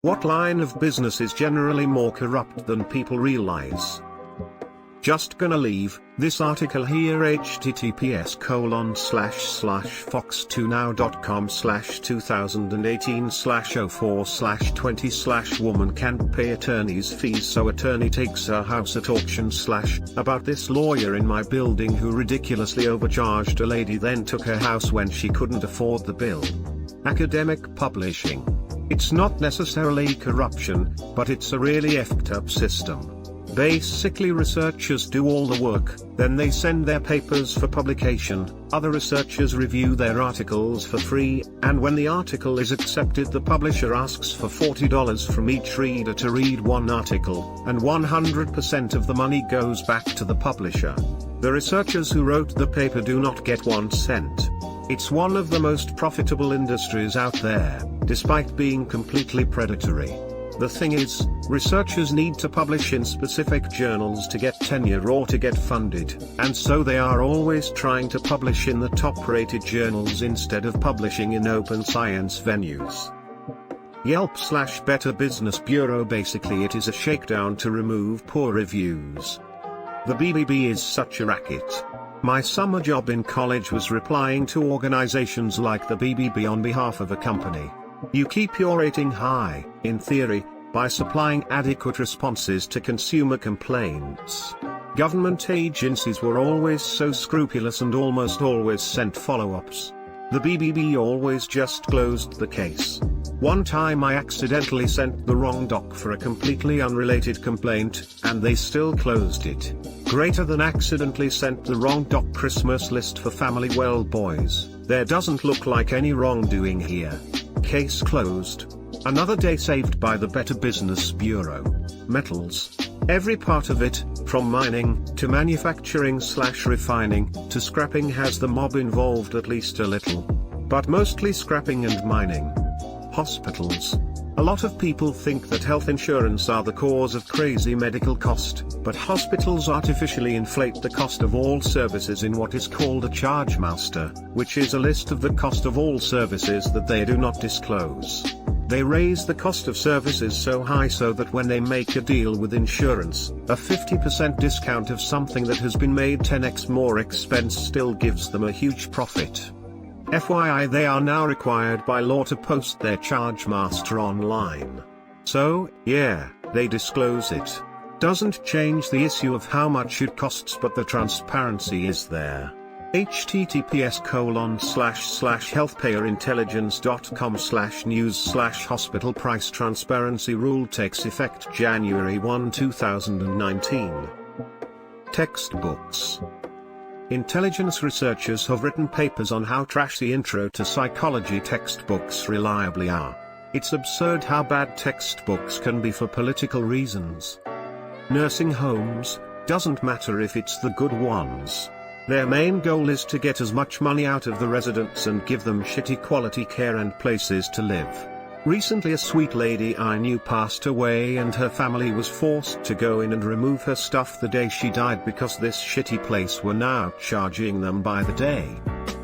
What line of business is generally more corrupt than people realize? Just gonna leave this article here, https://fox2now.com/2018/04/20/woman can't pay attorney's fees so attorney takes her house at auction / about this lawyer in my building who ridiculously overcharged a lady then took her house when she couldn't afford the bill. Academic publishing. It's not necessarily corruption, but it's a really effed up system. Basically researchers do all the work, then they send their papers for publication, other researchers review their articles for free, and when the article is accepted the publisher asks for $40 from each reader to read one article, and 100% of the money goes back to the publisher. The researchers who wrote the paper do not get 1 cent. It's one of the most profitable industries out there, despite being completely predatory. The thing is, researchers need to publish in specific journals to get tenure or to get funded, and so they are always trying to publish in the top-rated journals instead of publishing in open science venues. Yelp/Better Business Bureau. Basically it is a shakedown to remove poor reviews. The BBB is such a racket. My summer job in college was replying to organizations like the BBB on behalf of a company. You keep your rating high, in theory, by supplying adequate responses to consumer complaints. Government agencies were always so scrupulous and almost always sent follow-ups. The BBB always just closed the case. One time I accidentally sent the wrong doc for a completely unrelated complaint, and they still closed it. Greater than accidentally sent the wrong doc Christmas list for family. Well boys, there doesn't look like any wrongdoing here. Case closed. Another day saved by the Better Business Bureau. Metals. Every part of it, from mining, to manufacturing/refining, to scrapping has the mob involved at least a little. But mostly scrapping and mining. Hospitals. A lot of people think that health insurance are the cause of crazy medical cost, but hospitals artificially inflate the cost of all services in what is called a charge master, which is a list of the cost of all services that they do not disclose. They raise the cost of services so high so that when they make a deal with insurance, a 50% discount of something that has been made 10x more expense still gives them a huge profit. FYI, they are now required by law to post their charge master online. So, yeah, they disclose it. Doesn't change the issue of how much it costs, but the transparency is there. https://healthpayerintelligence.com/news/hospital price transparency rule takes effect January 1, 2019. Textbooks. Intelligence researchers have written papers on how trashy intro to psychology textbooks reliably are. It's absurd how bad textbooks can be for political reasons. Nursing homes, doesn't matter if it's the good ones. Their main goal is to get as much money out of the residents and give them shitty quality care and places to live. Recently a sweet lady I knew passed away and her family was forced to go in and remove her stuff the day she died because this shitty place were now charging them by the day.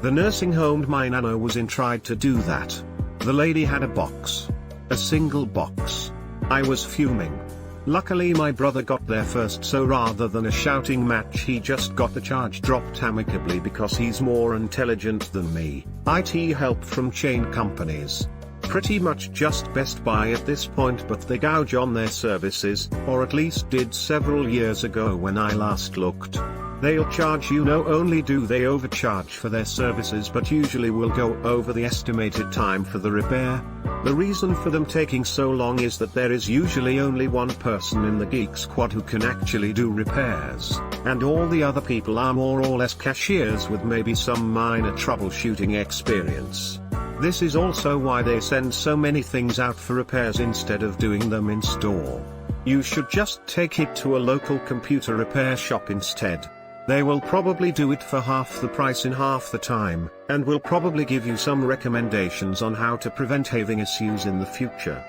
The nursing home my nana was in tried to do that. The lady had a box. A single box. I was fuming. Luckily my brother got there first, so rather than a shouting match he just got the charge dropped amicably because he's more intelligent than me. IT help from chain companies. Pretty much just Best Buy at this point, but they gouge on their services, or at least did several years ago when I last looked. They'll charge you, not only do they overcharge for their services but usually will go over the estimated time for the repair. The reason for them taking so long is that there is usually only one person in the geek squad who can actually do repairs, and all the other people are more or less cashiers with maybe some minor troubleshooting experience. This is also why they send so many things out for repairs instead of doing them in store. You should just take it to a local computer repair shop instead. They will probably do it for half the price in half the time, and will probably give you some recommendations on how to prevent having issues in the future.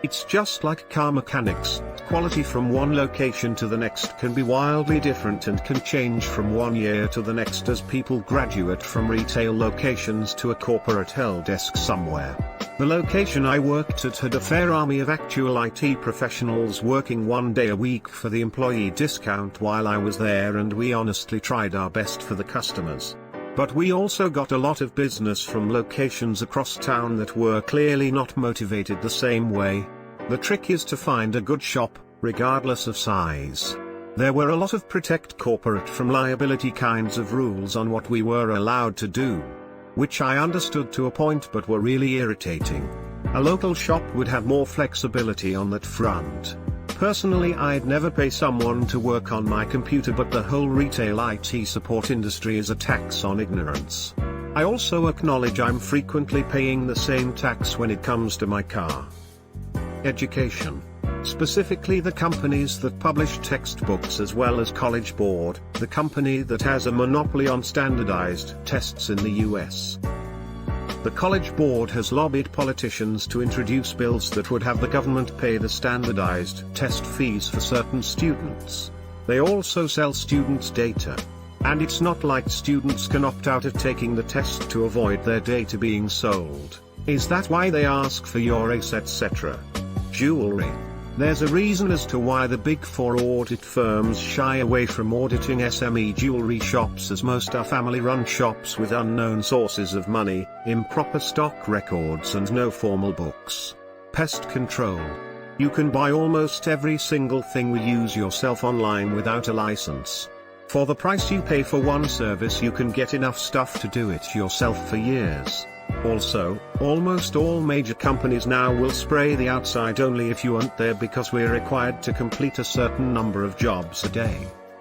It's just like car mechanics, quality from one location to the next can be wildly different and can change from one year to the next as people graduate from retail locations to a corporate help desk somewhere. The location I worked at had a fair army of actual IT professionals working 1 day a week for the employee discount while I was there, and we honestly tried our best for the customers. But we also got a lot of business from locations across town that were clearly not motivated the same way. The trick is to find a good shop, regardless of size. There were a lot of protect corporate from liability kinds of rules on what we were allowed to do, which I understood to a point but were really irritating. A local shop would have more flexibility on that front. Personally, I'd never pay someone to work on my computer, but the whole retail IT support industry is a tax on ignorance. I also acknowledge I'm frequently paying the same tax when it comes to my car. Education. Specifically the companies that publish textbooks, as well as College Board, the company that has a monopoly on standardized tests in the US. The College Board has lobbied politicians to introduce bills that would have the government pay the standardized test fees for certain students. They also sell students' data. And it's not like students can opt out of taking the test to avoid their data being sold. Is that why they ask for your ACE, etc.? Jewelry. There's a reason as to why the Big Four audit firms shy away from auditing SME jewelry shops, as most are family-run shops with unknown sources of money, improper stock records and no formal books. Pest control. You can buy almost every single thing we use yourself online without a license. For the price you pay for one service, you can get enough stuff to do it yourself for years. Also, almost all major companies now will spray the outside only if you aren't there, because we're required to complete a certain number of jobs a day.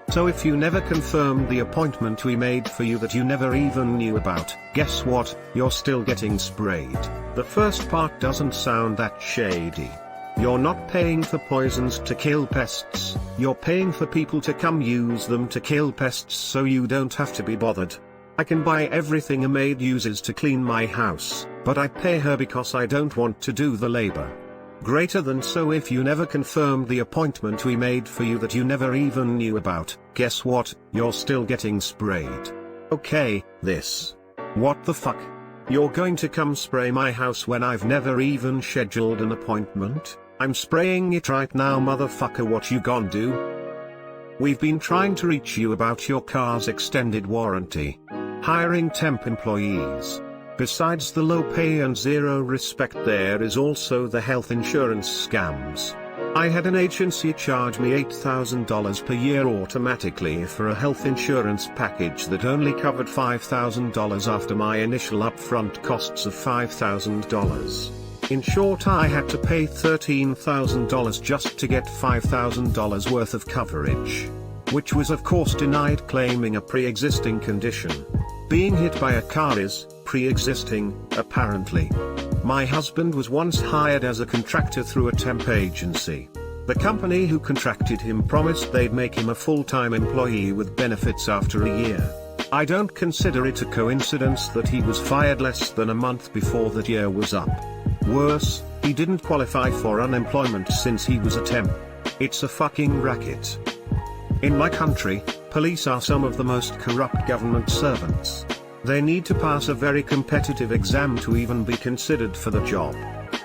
So if you never confirmed the appointment we made for you that you never even knew about, guess what? You're still getting sprayed. The first part doesn't sound that shady. You're not paying for poisons to kill pests, you're paying for people to come use them to kill pests so you don't have to be bothered. I can buy everything a maid uses to clean my house, but I pay her because I don't want to do the labor. Greater than so, if you never confirmed the appointment we made for you that you never even knew about, guess what? You're still getting sprayed. Okay, this. What the fuck? You're going to come spray my house when I've never even scheduled an appointment? I'm spraying it right now, motherfucker. What you gon' do? We've been trying to reach you about your car's extended warranty. Hiring temp employees. Besides the low pay and zero respect, there is also the health insurance scams. I had an agency charge me $8,000 per year automatically for a health insurance package that only covered $5,000 after my initial upfront costs of $5,000. In short, I had to pay $13,000 just to get $5,000 worth of coverage. Which was of course denied, claiming a pre-existing condition. Being hit by a car is pre-existing, apparently. My husband was once hired as a contractor through a temp agency. The company who contracted him promised they'd make him a full-time employee with benefits after a year. I don't consider it a coincidence that he was fired less than a month before that year was up. Worse, he didn't qualify for unemployment since he was a temp. It's a fucking racket. In my country, police are some of the most corrupt government servants. They need to pass a very competitive exam to even be considered for the job.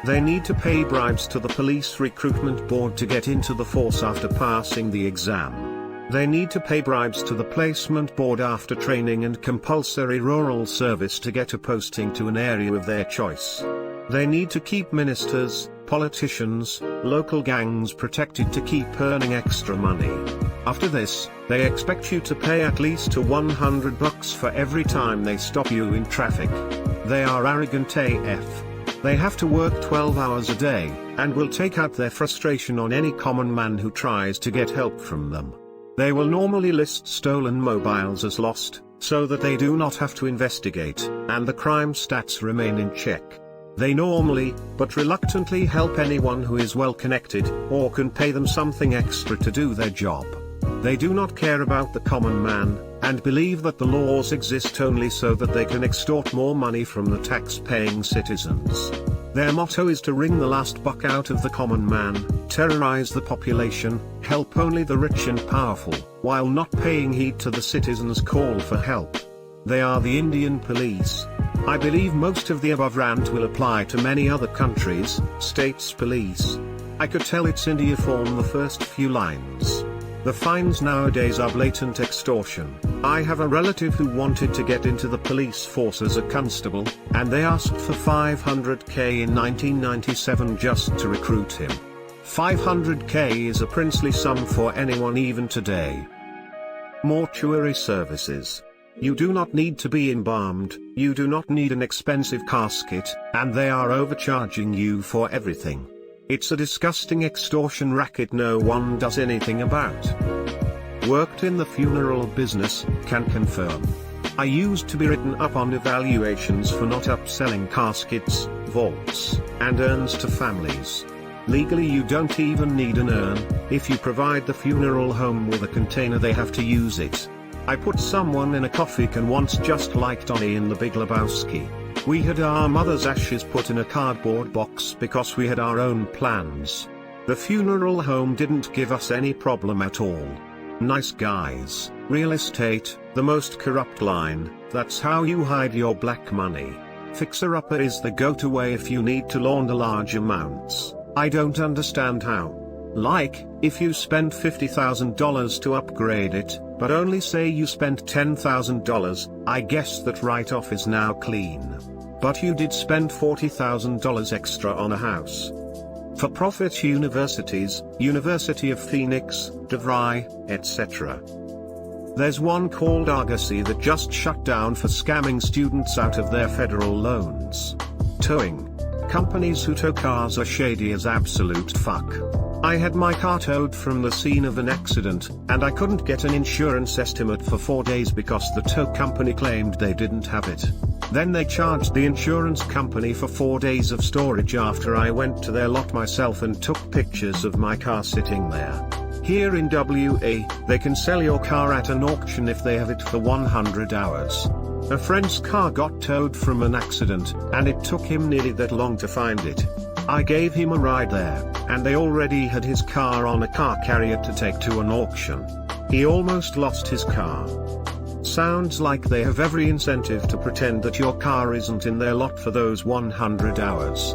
They need to pay bribes to the police recruitment board to get into the force after passing the exam. They need to pay bribes to the placement board after training and compulsory rural service to get a posting to an area of their choice. They need to keep ministers, politicians, local gangs protected to keep earning extra money. After this, they expect you to pay at least $100 for every time they stop you in traffic. They are arrogant AF. They have to work 12 hours a day, and will take out their frustration on any common man who tries to get help from them. They will normally list stolen mobiles as lost, so that they do not have to investigate, and the crime stats remain in check. They normally, but reluctantly, help anyone who is well connected, or can pay them something extra to do their job. They do not care about the common man, and believe that the laws exist only so that they can extort more money from the tax-paying citizens. Their motto is to wring the last buck out of the common man, terrorize the population, help only the rich and powerful, while not paying heed to the citizens' call for help. They are the Indian police. I believe most of the above rant will apply to many other countries, states, police. I could tell it's India from the first few lines. The fines nowadays are blatant extortion. I have a relative who wanted to get into the police force as a constable, and they asked for $500K in 1997 just to recruit him. $500K is a princely sum for anyone even today. Mortuary services. You do not need to be embalmed, you do not need an expensive casket, and they are overcharging you for everything. It's a disgusting extortion racket no one does anything about. Worked in the funeral business, can confirm. I used to be written up on evaluations for not upselling caskets, vaults, and urns to families. Legally you don't even need an urn, if you provide the funeral home with a container they have to use it. I put someone in a coffee can once just like Donnie in The Big Lebowski. We had our mother's ashes put in a cardboard box because we had our own plans. The funeral home didn't give us any problem at all. Nice guys. Real estate, the most corrupt line, that's how you hide your black money. Fixer-upper is the go-to way if you need to launder large amounts. I don't understand how. Like, if you spend $50,000 to upgrade it, but only say you spent $10,000, I guess that write-off is now clean. But you did spend $40,000 extra on a house. For-profit universities, University of Phoenix, DeVry, etc. There's one called Argosy that just shut down for scamming students out of their federal loans. Towing. Companies who tow cars are shady as absolute fuck. I had my car towed from the scene of an accident, and I couldn't get an insurance estimate for 4 days because the tow company claimed they didn't have it. Then they charged the insurance company for 4 days of storage after I went to their lot myself and took pictures of my car sitting there. Here in WA, they can sell your car at an auction if they have it for 100 hours. A friend's car got towed from an accident, and it took him nearly that long to find it. I gave him a ride there, and they already had his car on a car carrier to take to an auction. He almost lost his car. Sounds like they have every incentive to pretend that your car isn't in their lot for those 100 hours.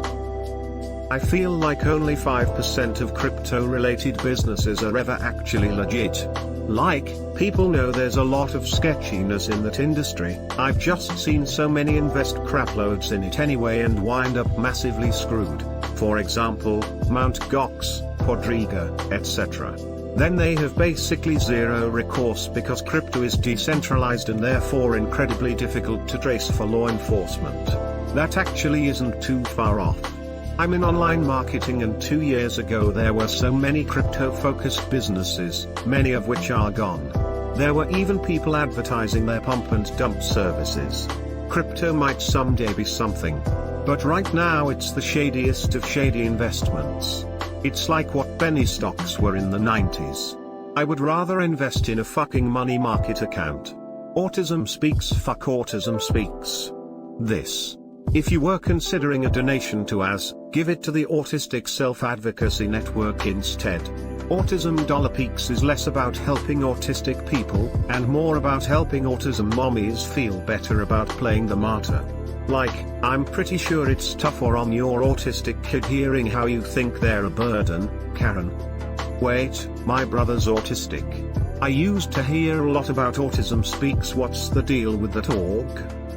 I feel like only 5% of crypto-related businesses are ever actually legit. Like, people know there's a lot of sketchiness in that industry. I've just seen so many invest craploads in it anyway and wind up massively screwed. For example, Mt. Gox, Quadriga, etc. Then they have basically zero recourse because crypto is decentralized and therefore incredibly difficult to trace for law enforcement. That actually isn't too far off. I'm in online marketing, and 2 years ago there were so many crypto-focused businesses, many of which are gone. There were even people advertising their pump and dump services. Crypto might someday be something. But right now it's the shadiest of shady investments. It's like what penny stocks were in the 90s. I would rather invest in a fucking money market account. Autism Speaks. Fuck Autism Speaks. This. If you were considering a donation to AS, give it to the Autistic Self-Advocacy Network instead. Autism Peaks is less about helping autistic people, and more about helping autism mommies feel better about playing the martyr. Like, I'm pretty sure it's tougher on your autistic kid hearing how you think they're a burden, Karen. Wait, my brother's autistic. I used to hear a lot about Autism Speaks. What's the deal with that org?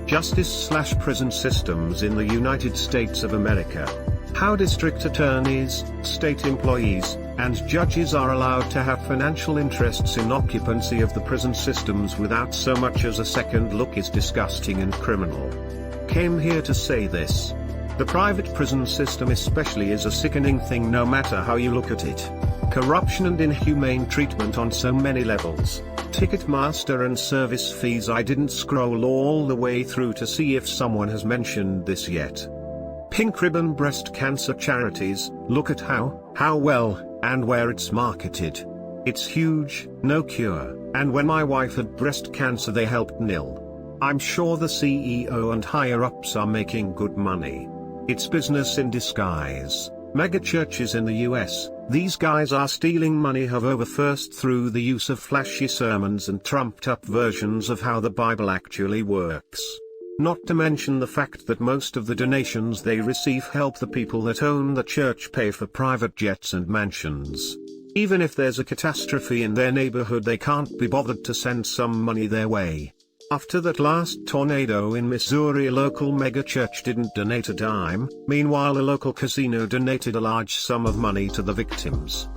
Justice/prison systems in the United States of America. How district attorneys, state employees, and judges are allowed to have financial interests in occupancy of the prison systems without so much as a second look is disgusting and criminal. Came here to say this. The private prison system especially is a sickening thing no matter how you look at it. Corruption and inhumane treatment on so many levels. Ticketmaster and service fees. I didn't scroll all the way through to see if someone has mentioned this yet. Pink ribbon breast cancer charities. Look at how well, and where it's marketed. It's huge, no cure, and when my wife had breast cancer they helped nil. I'm sure the CEO and higher-ups are making good money. It's business in disguise. Mega churches in the US, these guys are stealing money however first through the use of flashy sermons and trumped-up versions of how the Bible actually works. Not to mention the fact that most of the donations they receive help the people that own the church pay for private jets and mansions. Even if there's a catastrophe in their neighborhood, they can't be bothered to send some money their way. After that last tornado in Missouri, a local megachurch didn't donate a dime. Meanwhile, a local casino donated a large sum of money to the victims.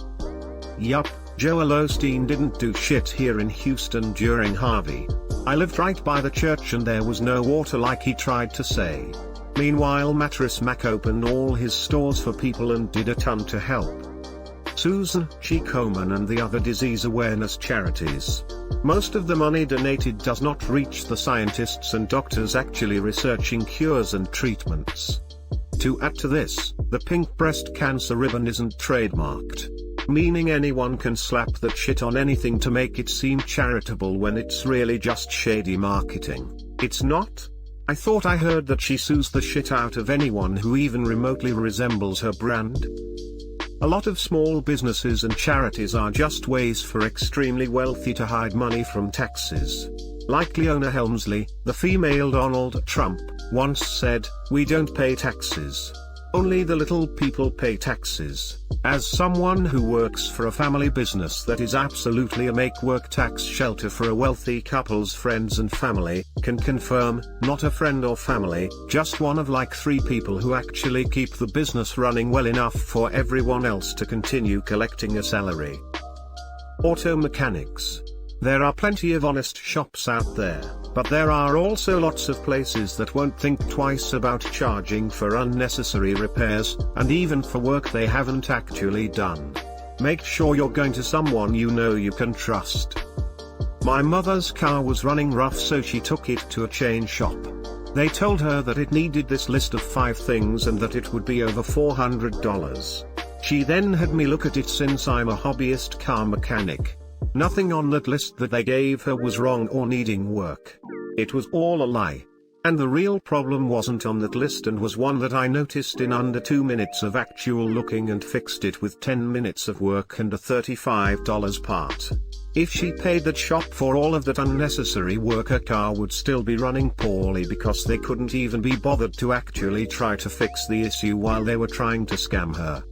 Yup, Joel Osteen didn't do shit here in Houston during Harvey. I lived right by the church and there was no water like he tried to say. Meanwhile, Mattress Mac opened all his stores for people and did a ton to help Susan G. Komen and the other disease awareness charities. Most of the money donated does not reach the scientists and doctors actually researching cures and treatments. To add to this, the pink breast cancer ribbon isn't trademarked, meaning anyone can slap that shit on anything to make it seem charitable when it's really just shady marketing. It's not? I thought I heard that she sues the shit out of anyone who even remotely resembles her brand. A lot of small businesses and charities are just ways for extremely wealthy to hide money from taxes. Like Leona Helmsley, the female Donald Trump, once said, "We don't pay taxes. Only the little people pay taxes." As someone who works for a family business that is absolutely a make-work tax shelter for a wealthy couple's friends and family, can confirm, not a friend or family, just one of like 3 people who actually keep the business running well enough for everyone else to continue collecting a salary. Auto mechanics. There are plenty of honest shops out there, but there are also lots of places that won't think twice about charging for unnecessary repairs, and even for work they haven't actually done. Make sure you're going to someone you know you can trust. My mother's car was running rough, so she took it to a chain shop. They told her that it needed this list of 5 things and that it would be over $400. She then had me look at it since I'm a hobbyist car mechanic. Nothing on that list that they gave her was wrong or needing work. It was all a lie. And the real problem wasn't on that list and was one that I noticed in under 2 minutes of actual looking and fixed it with 10 minutes of work and a $35 part. If she paid that shop for all of that unnecessary work, her car would still be running poorly because they couldn't even be bothered to actually try to fix the issue while they were trying to scam her.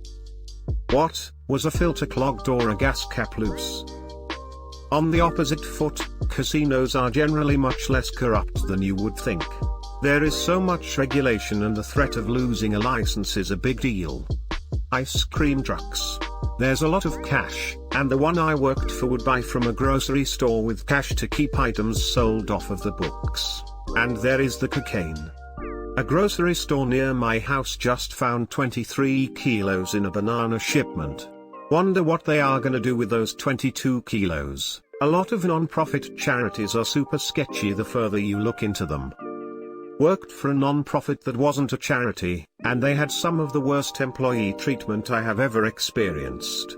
What, was a filter clogged or a gas cap loose? On the opposite foot, casinos are generally much less corrupt than you would think. There is so much regulation and the threat of losing a license is a big deal. Ice cream trucks. There's a lot of cash, and the one I worked for would buy from a grocery store with cash to keep items sold off of the books. And there is the cocaine. A grocery store near my house just found 23 kilos in a banana shipment. Wonder what they are gonna do with those 22 kilos. A lot of non-profit charities are super sketchy the further you look into them. Worked for a non-profit that wasn't a charity, and they had some of the worst employee treatment I have ever experienced.